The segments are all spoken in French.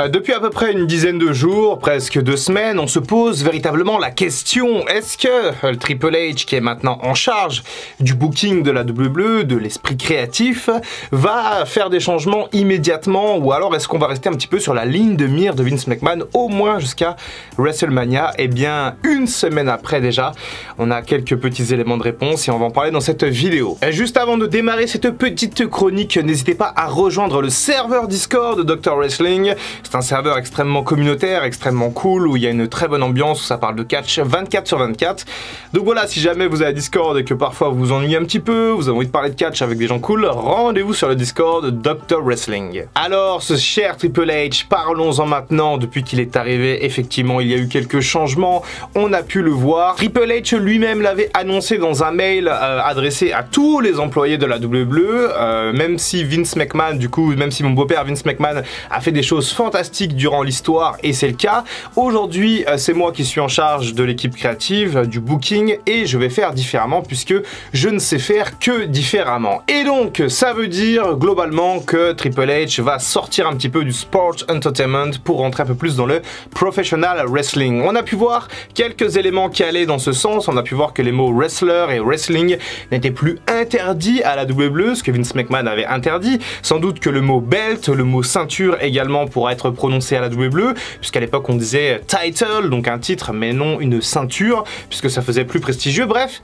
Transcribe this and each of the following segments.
Depuis à peu près une dizaine de jours, presque 2 semaines, on se pose véritablement la question, est-ce que le Triple H, qui est maintenant en charge du booking de la WWE, de l'esprit créatif, va faire des changements immédiatement, ou alors est-ce qu'on va rester un petit peu sur la ligne de mire de Vince McMahon, au moins jusqu'à WrestleMania? Eh bien, une semaine après déjà, on a quelques petits éléments de réponse et on va en parler dans cette vidéo. Et juste avant de démarrer cette petite chronique, n'hésitez pas à rejoindre le serveur Discord de Dr Wrestling. C'est un serveur extrêmement communautaire, extrêmement cool, où il y a une très bonne ambiance, où ça parle de catch 24/24. Donc voilà, si jamais vous avez Discord et que parfois vous vous ennuyez un petit peu, vous avez envie de parler de catch avec des gens cool, rendez-vous sur le Discord de Dr Wrestling. Alors, ce cher Triple H, parlons-en maintenant. Depuis qu'il est arrivé, effectivement, il y a eu quelques changements, on a pu le voir. Triple H lui-même l'avait annoncé dans un mail adressé à tous les employés de la WWE, même si Vince McMahon, du coup, même si mon beau-père Vince McMahon a fait des choses fantastiques durant l'histoire, et c'est le cas. Aujourd'hui, c'est moi qui suis en charge de l'équipe créative, du booking, et je vais faire différemment puisque je ne sais faire que différemment. Et donc, ça veut dire globalement que Triple H va sortir un petit peu du sport entertainment pour rentrer un peu plus dans le professional wrestling. On a pu voir quelques éléments qui allaient dans ce sens. On a pu voir que les mots wrestler et wrestling n'étaient plus interdits à la WWE, ce que Vince McMahon avait interdit. Sans doute que le mot belt, le mot ceinture également pourra être prononcé à la WWE, puisqu'à l'époque on disait title, donc un titre, mais non une ceinture, puisque ça faisait plus prestigieux. Bref,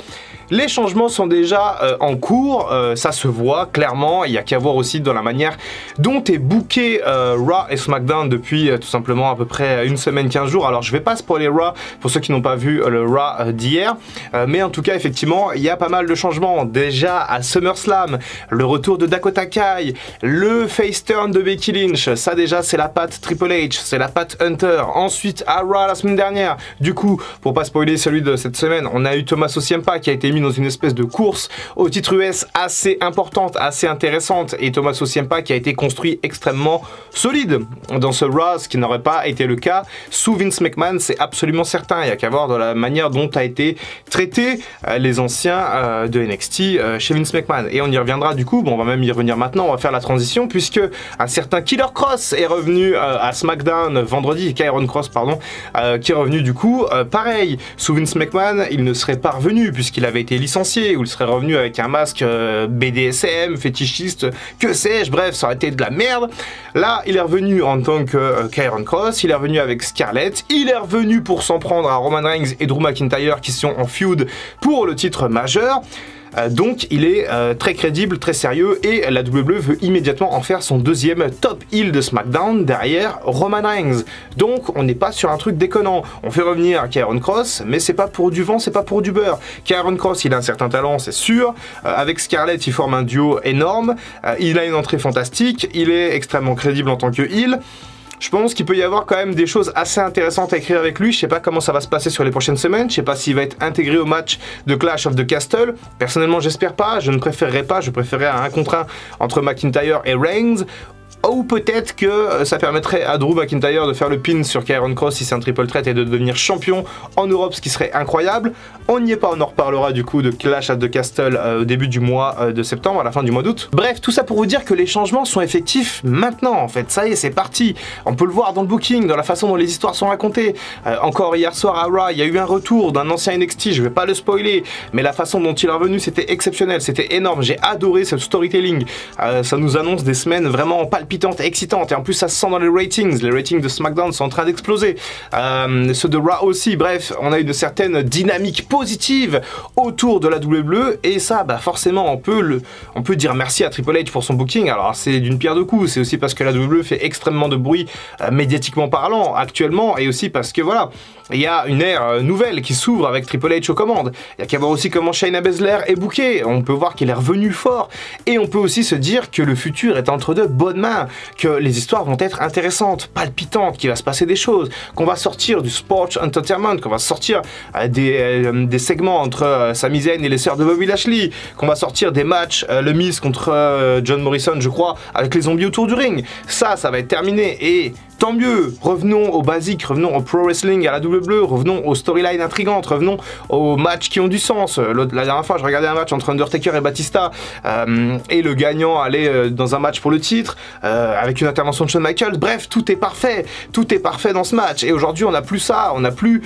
les changements sont déjà en cours, ça se voit clairement. Il y a qu'à voir aussi dans la manière dont est booké Raw et SmackDown depuis tout simplement à peu près une semaine, 15 jours. Alors je vais pas spoiler Raw pour ceux qui n'ont pas vu le Raw d'hier, mais en tout cas effectivement il y a pas mal de changements. Déjà à SummerSlam, le retour de Dakota Kai, le face turn de Becky Lynch, ça déjà c'est la patte Triple H, c'est la patte Hunter. Ensuite à Raw la semaine dernière, du coup pour pas spoiler celui de cette semaine, on a eu Tommaso Ciampa qui a été mis dans une espèce de course au titre US assez importante, assez intéressante, et Tommaso Ciampa qui a été construit extrêmement solide dans ce Raw, ce qui n'aurait pas été le cas sous Vince McMahon, c'est absolument certain. Il y a qu'à voir de la manière dont a été traité les anciens de NXT chez Vince McMahon, et on y reviendra du coup. Bon, on va même y revenir maintenant, on va faire la transition puisque un certain Killer Cross est revenu à SmackDown vendredi, Kairon Cross pardon, qui est revenu du coup. Pareil, sous Vince McMahon, il ne serait pas revenu puisqu'il avait été licencié, ou il serait revenu avec un masque BDSM, fétichiste, que sais-je, bref, ça aurait été de la merde. Là, il est revenu en tant que Kairon Cross, il est revenu avec Scarlett, il est revenu pour s'en prendre à Roman Reigns et Drew McIntyre qui sont en feud pour le titre majeur. Donc il est très crédible, très sérieux, et la WWE veut immédiatement en faire son deuxième top heel de SmackDown derrière Roman Reigns. Donc on n'est pas sur un truc déconnant. On fait revenir Kairon Cross, mais c'est pas pour du vent, c'est pas pour du beurre. Kairon Cross, il a un certain talent, c'est sûr. Avec Scarlett, il forme un duo énorme. Il a une entrée fantastique, il est extrêmement crédible en tant que heel. Je pense qu'il peut y avoir quand même des choses assez intéressantes à écrire avec lui. Je sais pas comment ça va se passer sur les prochaines semaines. Je sais pas s'il va être intégré au match de Clash of the Castle. Personnellement, j'espère pas. Je ne préférerais pas. Je préférerais un 1 contre 1 entre McIntyre et Reigns. Ou peut-être que ça permettrait à Drew McIntyre de faire le pin sur Kairon Cross si c'est un triple threat et de devenir champion en Europe, ce qui serait incroyable. On n'y est pas, on en reparlera du coup de Clash at the Castle au début du mois de septembre, à la fin du mois d'août. Bref, tout ça pour vous dire que les changements sont effectifs maintenant en fait. Ça y est, c'est parti. On peut le voir dans le booking, dans la façon dont les histoires sont racontées. Encore hier soir à Raw, il y a eu un retour d'un ancien NXT, je vais pas le spoiler, mais la façon dont il est revenu, c'était exceptionnel, c'était énorme. J'ai adoré ce storytelling. Ça nous annonce des semaines vraiment palpitantes, excitantes, et en plus ça se sent dans les ratings. Les ratings de SmackDown sont en train d'exploser. Ceux de Raw aussi. Bref, on a une certaine dynamique positive autour de la WWE, et ça, bah forcément, on peut dire merci à Triple H pour son booking. Alors c'est d'une pierre deux coups, c'est aussi parce que la WWE fait extrêmement de bruit médiatiquement parlant actuellement, et aussi parce que voilà, il y a une ère nouvelle qui s'ouvre avec Triple H aux commandes. Il y a qu'à voir aussi comment Shayna Baszler est bookée. On peut voir qu'il est revenu fort, et on peut aussi se dire que le futur est entre de bonnes mains, que les histoires vont être intéressantes, palpitantes, qu'il va se passer des choses, qu'on va sortir du sport entertainment, qu'on va sortir des segments entre Sami Zayn et les sœurs de Bobby Lashley, qu'on va sortir des matchs, le Miz contre John Morrison, je crois, avec les zombies autour du ring. Ça va être terminé, et Tant mieux, revenons aux basiques, revenons au pro wrestling, à la WWE, revenons aux storylines intrigantes, revenons aux matchs qui ont du sens. La dernière fois, je regardais un match entre Undertaker et Batista, et le gagnant allait dans un match pour le titre, avec une intervention de Shawn Michaels. Bref, tout est parfait dans ce match. Et aujourd'hui, on n'a plus ça, on n'a plus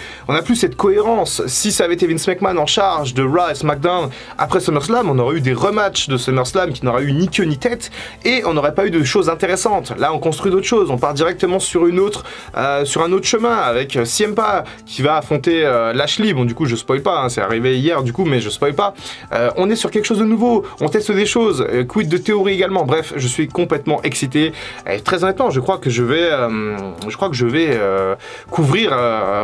cette cohérence. Si ça avait été Vince McMahon en charge de Raw et SmackDown après SummerSlam, on aurait eu des rematchs de SummerSlam qui n'auraient eu ni queue ni tête, et on n'aurait pas eu de choses intéressantes. Là, on construit d'autres choses, on part directement sur un autre chemin avec Ciampa qui va affronter Lashley. Bon, du coup je spoil pas, hein, c'est arrivé hier du coup, mais je spoil pas. On est sur quelque chose de nouveau, on teste des choses, quid de théorie également. Bref, je suis complètement excité et très honnêtement je crois que je vais couvrir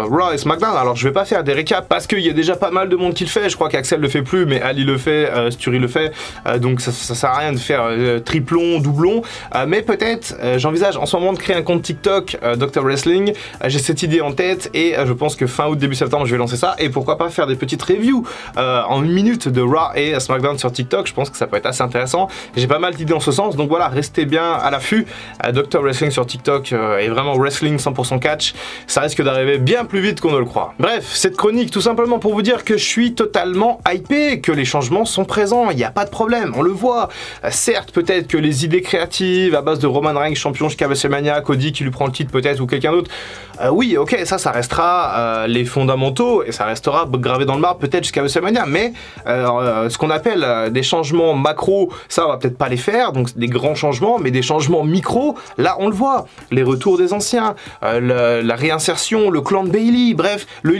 Raw et SmackDown. Alors je vais pas faire des récaps parce qu'il y a déjà pas mal de monde qui le fait. Je crois qu'Axel le fait plus, mais Ali le fait, Sturi le fait, donc ça sert à rien de faire triplon, doublon, mais peut-être j'envisage en ce moment de créer un compte TikTok Dr Wrestling. J'ai cette idée en tête et je pense que fin août début septembre je vais lancer ça, et pourquoi pas faire des petites reviews en 1 minute de Raw et SmackDown sur TikTok. Je pense que ça peut être assez intéressant, j'ai pas mal d'idées en ce sens, donc voilà, restez bien à l'affût. Dr Wrestling sur TikTok est vraiment wrestling 100% catch, ça risque d'arriver bien plus vite qu'on ne le croit. Bref, cette chronique tout simplement pour vous dire que je suis totalement hypé, que les changements sont présents, il n'y a pas de problème, on le voit. Certes, peut-être que les idées créatives à base de Roman Reigns champion jusqu'à WrestleMania, Cody qui lui prend le titre peut-être, ou quelqu'un d'autre, oui ok, ça restera les fondamentaux et ça restera gravé dans le marbre peut-être jusqu'à WrestleMania, mais ce qu'on appelle des changements macro, ça on va peut-être pas les faire, donc des grands changements, mais des changements micro, là on le voit, les retours des anciens, la réinsertion, le clan de Bayley, bref, le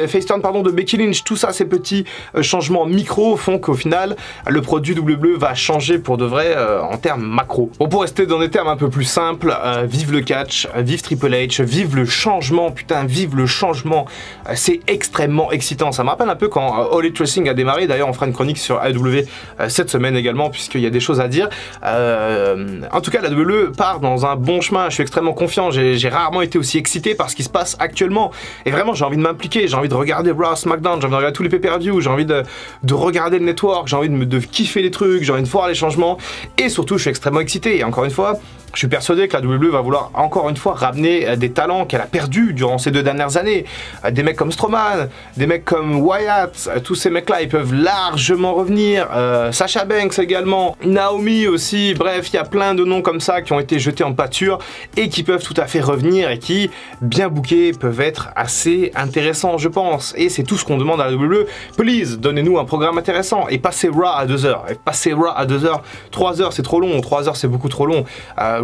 face turn de Becky Lynch, tout ça, ces petits changements micro font qu'au final le produit WWE va changer pour de vrai en termes macro. Bon, pour rester dans des termes un peu plus simples, vive le catch, vive Triple H, vive le changement, putain, vive le changement, c'est extrêmement excitant. Ça me rappelle un peu quand All Elite Wrestling a démarré, d'ailleurs on fera une chronique sur AEW cette semaine également, puisqu'il y a des choses à dire. En tout cas, la WWE part dans un bon chemin, je suis extrêmement confiant, j'ai rarement été aussi excité par ce qui se passe actuellement, et vraiment j'ai envie de m'impliquer, j'ai envie de regarder Raw, SmackDown, j'ai envie de regarder tous les pay-per-views, j'ai envie de regarder le network, j'ai envie de kiffer les trucs, j'ai envie de voir les changements, et surtout je suis extrêmement excité, et encore une fois, je suis persuadé que la WWE va vouloir encore une fois ramener des talents qu'elle a perdus durant ces 2 dernières années. Des mecs comme Strowman, des mecs comme Wyatt, tous ces mecs-là, ils peuvent largement revenir. Sasha Banks également, Naomi aussi, bref, il y a plein de noms comme ça qui ont été jetés en pâture et qui peuvent tout à fait revenir et qui, bien bookés, peuvent être assez intéressants, je pense. Et c'est tout ce qu'on demande à la WWE. Please, donnez-nous un programme intéressant et passez Raw à 2 heures. Et passez Raw à 2 heures. 3 heures, c'est trop long. 3 heures, c'est beaucoup trop long.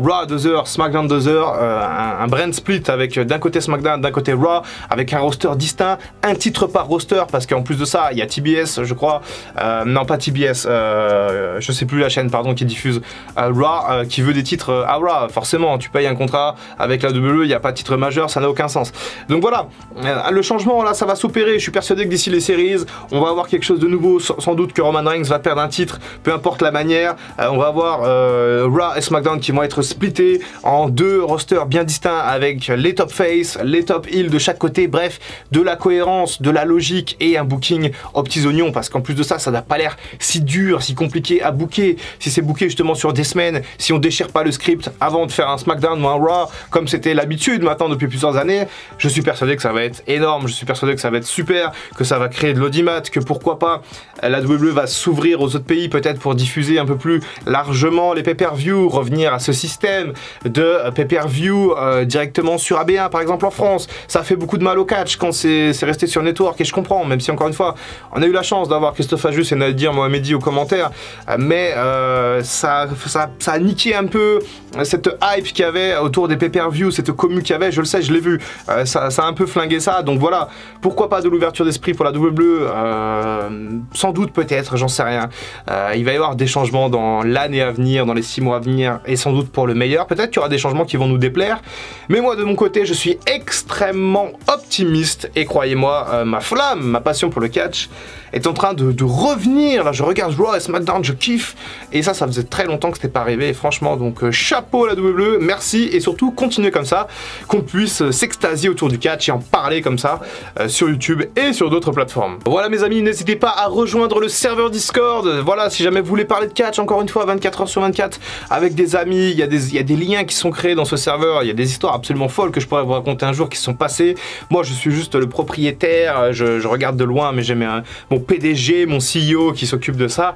Raw à 2 heures, SmackDown 2 heures, un brand split avec d'un côté SmackDown, d'un côté Raw, avec un roster distinct, un titre par roster, parce qu'en plus de ça, il y a TBS, je crois, non pas TBS, je sais plus la chaîne, pardon, qui diffuse Raw, qui veut des titres à Raw. Forcément, tu payes un contrat avec la WWE, il n'y a pas de titre majeur, ça n'a aucun sens. Donc voilà, le changement là, ça va s'opérer. Je suis persuadé que d'ici les séries, on va avoir quelque chose de nouveau. Sans doute que Roman Reigns va perdre un titre, peu importe la manière. On va avoir Raw et SmackDown qui vont être splittés en 2 rosters bien distincts avec les top face, les top heel de chaque côté, bref, de la cohérence, de la logique et un booking aux petits oignons, parce qu'en plus de ça, ça n'a pas l'air si dur, si compliqué à booker. Si c'est booké justement sur des semaines, si on déchire pas le script avant de faire un SmackDown ou un Raw, comme c'était l'habitude maintenant depuis plusieurs années, je suis persuadé que ça va être énorme, je suis persuadé que ça va être super, que ça va créer de l'audimat, que pourquoi pas la WWE va s'ouvrir aux autres pays peut-être pour diffuser un peu plus largement les pay-per-view, revenir à ce système de pay-per-view directement sur AB1 par exemple en France. Ça fait beaucoup de mal au catch quand c'est resté sur Network, et je comprends, même si encore une fois on a eu la chance d'avoir Christophe Ajus et Nadir Mohamedi aux commentaires, mais ça a niqué un peu cette hype qu'il y avait autour des pay-per-view, cette commu qu'il y avait, je le sais, je l'ai vu, ça a un peu flingué ça, donc voilà, pourquoi pas de l'ouverture d'esprit pour la WWE, sans doute, peut-être, j'en sais rien. Il va y avoir des changements dans l'année à venir, dans les 6 mois à venir, et sans doute pour le meilleur. Peut-être qu'il y aura des changements qui vont nous déplaire, mais moi de mon côté je suis extrêmement optimiste, et croyez-moi, ma flamme, ma passion pour le catch est en train de revenir. Là je regarde Raw et SmackDown, je kiffe, et ça faisait très longtemps que c'était pas arrivé, et franchement, donc chapeau à la WWE, merci, et surtout continuez comme ça, qu'on puisse s'extasier autour du catch et en parler comme ça sur YouTube et sur d'autres plateformes. Voilà mes amis, n'hésitez pas à rejoindre le serveur Discord. Voilà, si jamais vous voulez parler de catch, encore une fois 24 h sur 24 avec des amis, il y a y a des liens qui sont créés dans ce serveur, il y a des histoires absolument folles que je pourrais vous raconter un jour qui se sont passées. Moi, je suis juste le propriétaire, je regarde de loin, mais j'ai mon PDG, mon CEO qui s'occupe de ça.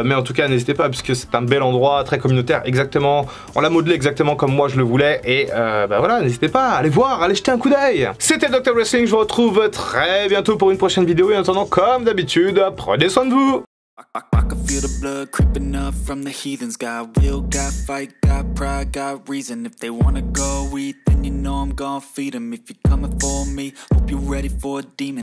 Mais en tout cas, n'hésitez pas, puisque c'est un bel endroit, très communautaire, exactement. On l'a modelé exactement comme moi je le voulais. Et bah voilà, n'hésitez pas, allez voir, allez jeter un coup d'œil. C'était Dr Wrestling, je vous retrouve très bientôt pour une prochaine vidéo. Et en attendant, comme d'habitude, prenez soin de vous. I can feel the blood creeping up from the heathens. Got will, got fight, got pride, got reason. If they wanna go eat, then you know I'm gon' feed them. If you're coming for me, hope you're ready for a demon.